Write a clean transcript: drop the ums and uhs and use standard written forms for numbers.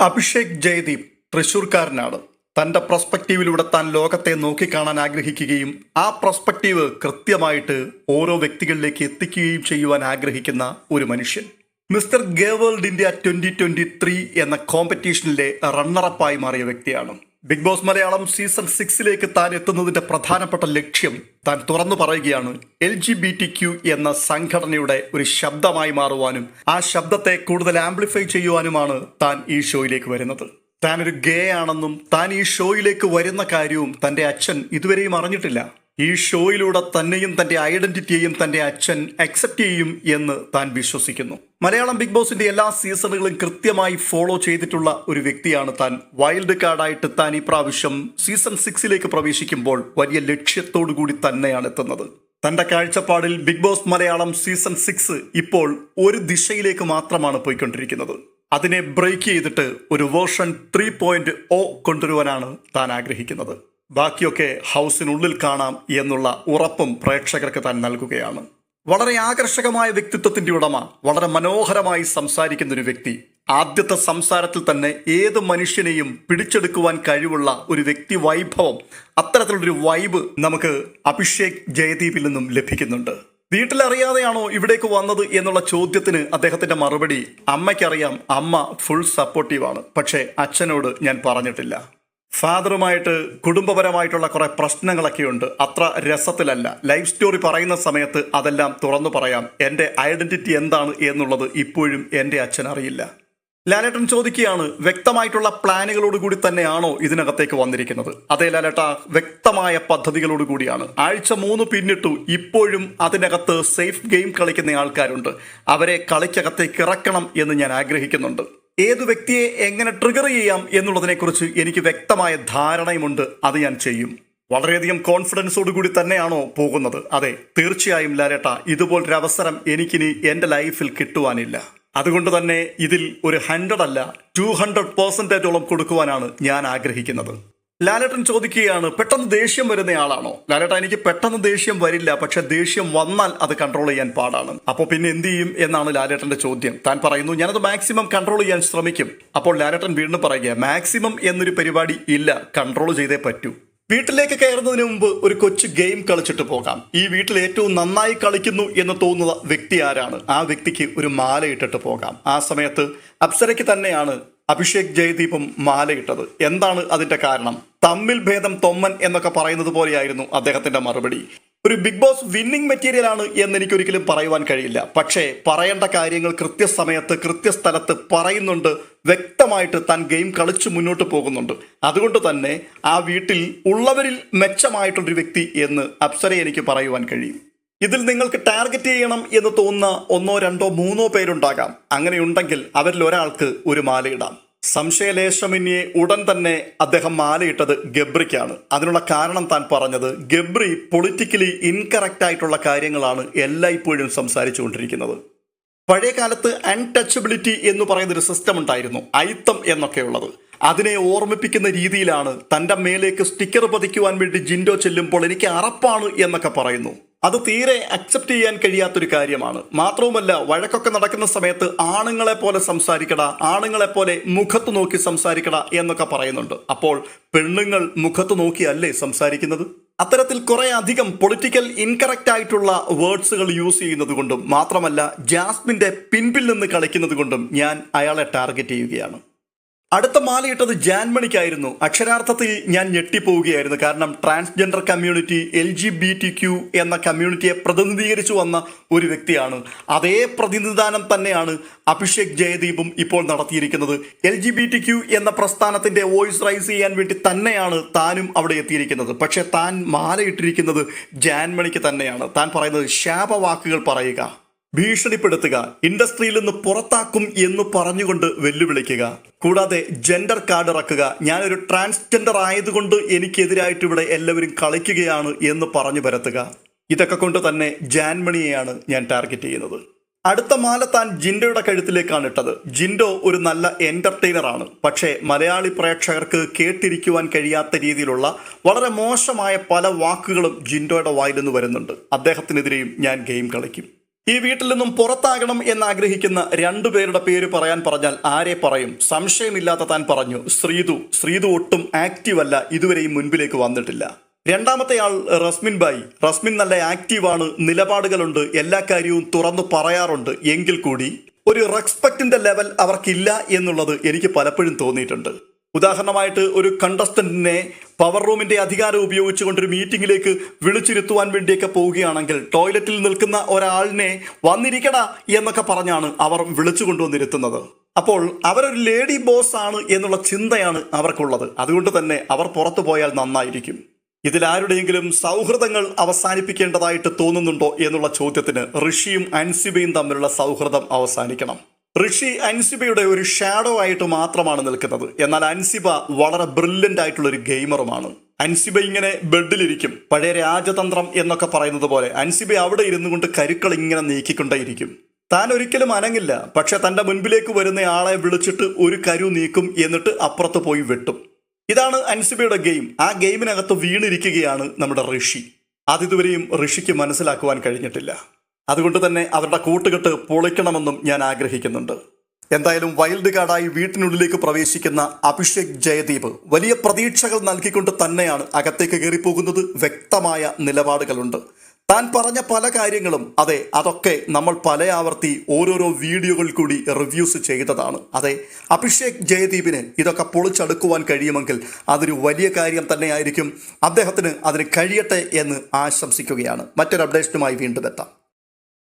അഭിഷേക് ജയദീപ് തൃശൂർക്കാരനാണ്. തൻ്റെ പ്രൊസ്പെക്റ്റീവിലൂടെ താൻ ലോകത്തെ നോക്കിക്കാണാൻ ആഗ്രഹിക്കുകയും ആ പ്രൊസ്പെക്റ്റീവ് കൃത്യമായിട്ട് ഓരോ വ്യക്തികളിലേക്ക് എത്തിക്കുകയും ചെയ്യുവാൻ ആഗ്രഹിക്കുന്ന ഒരു മനുഷ്യൻ. മിസ്റ്റർ ഗേ വേൾഡ് ഇന്ത്യ 2023 എന്ന കോമ്പറ്റീഷനിലെ റണ്ണറപ്പായി മാറിയ വ്യക്തിയാണ്. ബിഗ് ബോസ് മലയാളം സീസൺ 6 താൻ എത്തുന്നതിന്റെ പ്രധാനപ്പെട്ട ലക്ഷ്യം താൻ തുറന്നു പറയുകയാണ്. LGBTQ എന്ന സംഘടനയുടെ ഒരു ശബ്ദമായി മാറുവാനും ആ ശബ്ദത്തെ കൂടുതൽ ആംപ്ലിഫൈ ചെയ്യുവാനുമാണ് താൻ ഈ ഷോയിലേക്ക് വരുന്നത്. താൻ ഒരു ഗേ ആണെന്നും താൻ ഈ ഷോയിലേക്ക് വരുന്ന കാര്യവും തൻ്റെ അച്ഛൻ ഇതുവരെയും അറിഞ്ഞിട്ടില്ല. ഈ ഷോയിലൂടെ തന്നെയും തൻ്റെ ഐഡന്റിറ്റിയെയും തൻ്റെ അച്ഛൻ അക്സെപ്റ്റ് ചെയ്യും എന്ന് താൻ വിശ്വസിക്കുന്നു. മലയാളം ബിഗ് ബോസിന്റെ എല്ലാ സീസണുകളും കൃത്യമായി ഫോളോ ചെയ്തിട്ടുള്ള ഒരു വ്യക്തിയാണ് താൻ. വൈൽഡ് കാർഡായിട്ട് താൻ ഈ പ്രാവശ്യം സീസൺ 6 പ്രവേശിക്കുമ്പോൾ വലിയ ലക്ഷ്യത്തോടു കൂടി തന്നെയാണ് എത്തുന്നത്. തന്റെ കാഴ്ചപ്പാടിൽ ബിഗ് ബോസ് മലയാളം സീസൺ 6 ഇപ്പോൾ ഒരു ദിശയിലേക്ക് മാത്രമാണ് പോയിക്കൊണ്ടിരിക്കുന്നത്. അതിനെ ബ്രേക്ക് ചെയ്തിട്ട് ഒരു വേർഷൻ 3.0 കൊണ്ടുവരുവാനാണ് താൻ ആഗ്രഹിക്കുന്നത്. ബാക്കിയൊക്കെ ഹൗസിനുള്ളിൽ കാണാം എന്നുള്ള ഉറപ്പും പ്രേക്ഷകർക്ക് താൻ നൽകുകയാണ്. വളരെ ആകർഷകമായ വ്യക്തിത്വത്തിന്റെ ഉടമ, വളരെ മനോഹരമായി സംസാരിക്കുന്ന ഒരു വ്യക്തി. ആദ്യത്തെ സംസാരത്തിൽ തന്നെ ഏത് മനുഷ്യനെയും പിടിച്ചെടുക്കുവാൻ കഴിവുള്ള ഒരു വ്യക്തി വൈഭവം, അത്തരത്തിലുള്ളൊരു വൈബ് നമുക്ക് അഭിഷേക് ജയദീപിൽ നിന്നും ലഭിക്കുന്നുണ്ട്. വീട്ടിലറിയാതെയാണോ ഇവിടേക്ക് വന്നത് എന്നുള്ള ചോദ്യത്തിന് അദ്ദേഹത്തിന്റെ മറുപടി, അമ്മയ്ക്കറിയാം, അമ്മ ഫുൾ സപ്പോർട്ടീവാണ്, പക്ഷേ അച്ഛനോട് ഞാൻ പറഞ്ഞിട്ടില്ല. ഫാദറുമായിട്ട് കുടുംബപരമായിട്ടുള്ള കുറെ പ്രശ്നങ്ങളൊക്കെയുണ്ട്, അത്ര രസത്തിലല്ല. ലൈഫ് സ്റ്റോറി പറയുന്ന സമയത്ത് അതെല്ലാം തുറന്നു പറയാം. എൻ്റെ ഐഡന്റിറ്റി എന്താണ് എന്നുള്ളത് ഇപ്പോഴും എൻ്റെ അച്ഛൻ അറിയില്ല. ലാലേട്ടൻ ചോദിക്കുകയാണ്, വ്യക്തമായിട്ടുള്ള പ്ലാനുകളോടുകൂടി തന്നെയാണോ ഇതിനകത്തേക്ക് വന്നിരിക്കുന്നത്? അതേ ലാലേട്ട, വ്യക്തമായ പദ്ധതികളോട് കൂടിയാണ്. ആഴ്ച 3 പിന്നിട്ടു, ഇപ്പോഴും അതിനകത്ത് സേഫ് ഗെയിം കളിക്കുന്ന ആൾക്കാരുണ്ട്. അവരെ കളിക്കകത്തേക്ക് ഇറക്കണം എന്ന് ഞാൻ ആഗ്രഹിക്കുന്നുണ്ട്. ഏതു വ്യക്തിയെ എങ്ങനെ ട്രിഗർ ചെയ്യാം എന്നുള്ളതിനെക്കുറിച്ച് എനിക്ക് വ്യക്തമായ ധാരണയുമുണ്ട്. അത് ഞാൻ ചെയ്യും. വളരെയധികം കോൺഫിഡൻസോടുകൂടി തന്നെയാണോ പോകുന്നത്? അതെ, തീർച്ചയായും ലാലേട്ട, ഇതുപോലൊരു അവസരം എനിക്കിനി എൻ്റെ ലൈഫിൽ കിട്ടുവാനില്ല. അതുകൊണ്ട് തന്നെ ഇതിൽ ഒരു 100 അല്ല 200% കൊടുക്കുവാനാണ് ഞാൻ ആഗ്രഹിക്കുന്നത്. ലാലേട്ടൻ ചോദിക്കുകയാണ്, പെട്ടെന്ന് ദേഷ്യം വരുന്നയാളാണോ? ലാലേട്ട, എനിക്ക് പെട്ടെന്ന് ദേഷ്യം വരില്ല, പക്ഷെ ദേഷ്യം വന്നാൽ അത് കൺട്രോൾ ചെയ്യാൻ പാടാണ്. അപ്പോൾ പിന്നെ എന്ത് ചെയ്യും എന്നാണ് ലാലേട്ടന്റെ ചോദ്യം. താൻ പറയുന്നു, ഞാനത് മാക്സിമം കൺട്രോൾ ചെയ്യാൻ ശ്രമിക്കും. അപ്പോൾ ലാലേട്ടൻ വീണ്ടും പറയുക, മാക്സിമം എന്നൊരു പരിപാടി ഇല്ല, കൺട്രോൾ ചെയ്തേ പറ്റൂ. വീട്ടിലേക്ക് കയറുന്നതിന് മുമ്പ് ഒരു കൊച്ചു ഗെയിം കളിച്ചിട്ട് പോകാം. ഈ വീട്ടിൽ ഏറ്റവും നന്നായി കളിക്കുന്നു എന്ന് തോന്നുന്ന വ്യക്തി ആരാണ്? ആ വ്യക്തിക്ക് ഒരു മാല ഇട്ടിട്ട് പോകാം. ആ സമയത്ത് അപ്സരയ്ക്ക് തന്നെയാണ് അഭിഷേക് ജയദീപും മാലയിട്ടത്. എന്താണ് അതിന്റെ കാരണം? തമ്മിൽ ഭേദം തൊമ്മൻ എന്നൊക്കെ പറയുന്നത് പോലെയായിരുന്നു അദ്ദേഹത്തിന്റെ മറുപടി. ഒരു ബിഗ് ബോസ് വിന്നിംഗ് മെറ്റീരിയൽ ആണ് എന്ന് എനിക്കൊരിക്കലും പറയുവാൻ കഴിയില്ല. പക്ഷേ പറയേണ്ട കാര്യങ്ങൾ കൃത്യസമയത്ത് കൃത്യസ്ഥലത്ത് പറയുന്നുണ്ട്. വ്യക്തമായിട്ട് താൻ ഗെയിം കളിച്ചു മുന്നോട്ട് പോകുന്നുണ്ട്. അതുകൊണ്ട് തന്നെ ആ വീട്ടിൽ ഉള്ളവരിൽ മെച്ചമായിട്ടൊരു വ്യക്തി എന്ന് അപ്സരയെ എനിക്ക് പറയുവാൻ കഴിയും. ഇതിൽ നിങ്ങൾക്ക് ടാർഗറ്റ് ചെയ്യണം എന്ന് തോന്നുന്ന 1, 2, 3 പേരുണ്ടാകാം. അങ്ങനെയുണ്ടെങ്കിൽ അവരിൽ ഒരാൾക്ക് ഒരു മാലയിടാം. സംശയലേശമന്യേ ഉടൻ തന്നെ അദ്ദേഹം മാലയിട്ടത് ഗബ്രിക്കാണ്. അതിനുള്ള കാരണം താൻ പറഞ്ഞത്, ഗബ്രി പൊളിറ്റിക്കലി ഇൻകറക്റ്റ് ആയിട്ടുള്ള കാര്യങ്ങളാണ് എല്ലായ്പ്പോഴും സംസാരിച്ചുകൊണ്ടിരിക്കുന്നത്. പഴയ കാലത്ത് അൺടച്ചബിലിറ്റി എന്ന് പറയുന്നൊരു സിസ്റ്റം ഉണ്ടായിരുന്നു, അയിത്തം എന്നൊക്കെയുള്ളത്. അതിനെ ഓർമ്മിപ്പിക്കുന്ന രീതിയിലാണ് തൻ്റെ മേലേക്ക് സ്റ്റിക്കർ പതിക്കുവാൻ വേണ്ടി ജിൻഡോ ചെല്ലുമ്പോൾ എനിക്ക് അറപ്പാണ് എന്നൊക്കെ പറയുന്നു. അത് തീരെ അക്സെപ്റ്റ് ചെയ്യാൻ കഴിയാത്തൊരു കാര്യമാണ്. മാത്രവുമല്ല, വഴക്കൊക്കെ നടക്കുന്ന സമയത്ത് ആണുങ്ങളെ പോലെ സംസാരിക്കടാ, ആണുങ്ങളെ പോലെ മുഖത്ത് നോക്കി സംസാരിക്കടാ എന്നൊക്കെ പറയുന്നുണ്ട്. അപ്പോൾ പെണ്ണുങ്ങൾ മുഖത്ത് നോക്കിയല്ലേ സംസാരിക്കുന്നത്? അത്തരത്തിൽ കുറെ അധികം പൊളിറ്റിക്കൽ ഇൻകറക്റ്റ് ആയിട്ടുള്ള വേർഡ്സുകൾ യൂസ് ചെയ്യുന്നത് കൊണ്ടും മാത്രമല്ല ജാസ്മിന്റെ പിൻപിൽ നിന്ന് കളിക്കുന്നത് കൊണ്ടും ഞാൻ അയാളെ ടാർഗറ്റ് ചെയ്യുകയാണ്. അടുത്ത മാലയിട്ടത് ജാൻമണിക്കായിരുന്നു. അക്ഷരാർത്ഥത്തിൽ ഞാൻ ഞെട്ടിപ്പോവുകയായിരുന്നു. കാരണം ട്രാൻസ്ജെൻഡർ കമ്മ്യൂണിറ്റി, LGBTQ എന്ന കമ്മ്യൂണിറ്റിയെ പ്രതിനിധീകരിച്ചു വന്ന ഒരു വ്യക്തിയാണ്. അതേ പ്രതിനിധാനം തന്നെയാണ് അഭിഷേക് ജയദീപും ഇപ്പോൾ നടത്തിയിരിക്കുന്നത്. LGBTQ എന്ന പ്രസ്ഥാനത്തിന്റെ വോയിസ് റൈസ് ചെയ്യാൻ വേണ്ടി തന്നെയാണ് താനും അവിടെ എത്തിയിരിക്കുന്നത്. പക്ഷെ താൻ മാലയിട്ടിരിക്കുന്നത് ജാൻമണിക്ക് തന്നെയാണ്. താൻ പറയുന്നത് ശാപവാക്കുകൾ പറയുക, ഭീഷണിപ്പെടുത്തുക, ഇൻഡസ്ട്രിയിൽ നിന്ന് പുറത്താക്കും എന്ന് പറഞ്ഞുകൊണ്ട് വെല്ലുവിളിക്കുക, കൂടാതെ ജെൻഡർ കാർഡ് ഇറക്കുക, ഞാനൊരു ട്രാൻസ്ജെൻഡർ ആയതുകൊണ്ട് എനിക്കെതിരായിട്ട് ഇവിടെ എല്ലാവരും കളിക്കുകയാണ് എന്ന് പറഞ്ഞു പരത്തുക. ഇതൊക്കെ കൊണ്ട് തന്നെ ജാൻമണിയെയാണ് ഞാൻ ടാർഗറ്റ് ചെയ്യുന്നത്. അടുത്ത മാല താൻ ജിൻഡോയുടെ കഴുത്തിലേക്കാണ് ഇട്ടത്. ജിൻഡോ ഒരു നല്ല എന്റർടൈനറാണ്. പക്ഷേ മലയാളി പ്രേക്ഷകർക്ക് കേട്ടിരിക്കുവാൻ കഴിയാത്ത രീതിയിലുള്ള വളരെ മോശമായ പല വാക്കുകളും ജിൻഡോയുടെ വായിൽ നിന്ന് വരുന്നുണ്ട്. അദ്ദേഹത്തിനെതിരെയും ഞാൻ ഗെയിം കളിക്കും. ഈ വീട്ടിൽ നിന്നും പുറത്താകണം എന്ന് ആഗ്രഹിക്കുന്ന രണ്ടുപേരുടെ പേര് പറയാൻ പറഞ്ഞാൽ ആരെ പറയും? സംശയമില്ലാത്ത താൻ പറഞ്ഞു, ശ്രീതു ഒട്ടും ആക്റ്റീവ് അല്ല, ഇതുവരെയും മുൻപിലേക്ക് വന്നിട്ടില്ല. രണ്ടാമത്തെ ആൾ റസ്മിൻ ബായി. റസ്മിൻ നല്ല ആക്റ്റീവാണ്, നിലപാടുകളുണ്ട്, എല്ലാ കാര്യവും തുറന്നു പറയാറുണ്ട്. എങ്കിൽ കൂടി ഒരു റെസ്പെക്റ്റിന്റെ ലെവൽ അവർക്കില്ല എന്നുള്ളത് എനിക്ക് പലപ്പോഴും തോന്നിയിട്ടുണ്ട്. ഉദാഹരണമായിട്ട് ഒരു കണ്ടസ്റ്റന്റിനെ പവർ റൂമിന്റെ അധികാരം ഉപയോഗിച്ചുകൊണ്ടൊരു മീറ്റിംഗിലേക്ക് വിളിച്ചിരുത്തുവാൻ വേണ്ടിയൊക്കെ പോവുകയാണെങ്കിൽ ടോയ്ലറ്റിൽ നിൽക്കുന്ന ഒരാളിനെ വന്നിരിക്കടാ എന്നൊക്കെ പറഞ്ഞാണ് അവർ വിളിച്ചു കൊണ്ടുവന്നിരുത്തുന്നത്. അപ്പോൾ അവരൊരു ലേഡി ബോസ് ആണ് എന്നുള്ള ചിന്തയാണ് അവർക്കുള്ളത്. അതുകൊണ്ട് തന്നെ അവർ പുറത്തു പോയാൽ നന്നായിരിക്കും. ഇതിലാരുടെയെങ്കിലും സൗഹൃദങ്ങൾ അവസാനിപ്പിക്കേണ്ടതായിട്ട് തോന്നുന്നുണ്ടോ എന്നുള്ള ചോദ്യത്തിന് ഋഷിയും അൻസിബയും തമ്മിലുള്ള സൗഹൃദം അവസാനിക്കണം. ഋഷി അൻസിബയുടെ ഒരു ഷാഡോ ആയിട്ട് മാത്രമാണ് നിൽക്കുന്നത്. എന്നാൽ അൻസിബ വളരെ ബ്രില്യൻ്റ് ആയിട്ടുള്ള ഒരു ഗെയിമറുമാണ്. അൻസിബ ഇങ്ങനെ ബെഡിലിരിക്കും, പഴയ രാജതന്ത്രം എന്നൊക്കെ പറയുന്നത് പോലെ അൻസിബ അവിടെ ഇരുന്നു കൊണ്ട് കരുക്കൾ ഇങ്ങനെ നീക്കിക്കൊണ്ടേയിരിക്കും. താൻ ഒരിക്കലും അനങ്ങില്ല, പക്ഷെ തൻ്റെ മുൻപിലേക്ക് വരുന്ന ആളെ വിളിച്ചിട്ട് ഒരു കരു നീക്കും, എന്നിട്ട് അപ്പുറത്ത് പോയി വെട്ടും. ഇതാണ് അൻസിബയുടെ ഗെയിം. ആ ഗെയിമിനകത്ത് വീണിരിക്കുകയാണ് നമ്മുടെ ഋഷി. അതിതുവരെയും ഋഷിക്ക് മനസ്സിലാക്കുവാൻ കഴിഞ്ഞിട്ടില്ല. അതുകൊണ്ട് തന്നെ അവരുടെ കൂട്ടുകെട്ട് പൊളിക്കണമെന്നും ഞാൻ ആഗ്രഹിക്കുന്നുണ്ട്. എന്തായാലും വൈൽഡ് കാർഡായി വീട്ടിനുള്ളിലേക്ക് പ്രവേശിക്കുന്ന അഭിഷേക് ജയദീപ് വലിയ പ്രതീക്ഷകൾ നൽകിക്കൊണ്ട് തന്നെയാണ് അകത്തേക്ക് കയറിപ്പോകുന്നത്. വ്യക്തമായ നിലപാടുകളുണ്ട്. താൻ പറഞ്ഞ പല കാര്യങ്ങളും അതൊക്കെ നമ്മൾ പല ആവർത്തി ഓരോരോ വീഡിയോകൾ കൂടി റിവ്യൂസ് ചെയ്തതാണ്. അഭിഷേക് ജയദീപിന് ഇതൊക്കെ പൊളിച്ചെടുക്കുവാൻ കഴിയുമെങ്കിൽ അതൊരു വലിയ കാര്യം തന്നെയായിരിക്കും. അദ്ദേഹത്തിന് അതിന് കഴിയട്ടെ എന്ന് ആശംസിക്കുകയാണ്. മറ്റൊരു അപ്ഡേഷനുമായി വീണ്ടും എത്താം.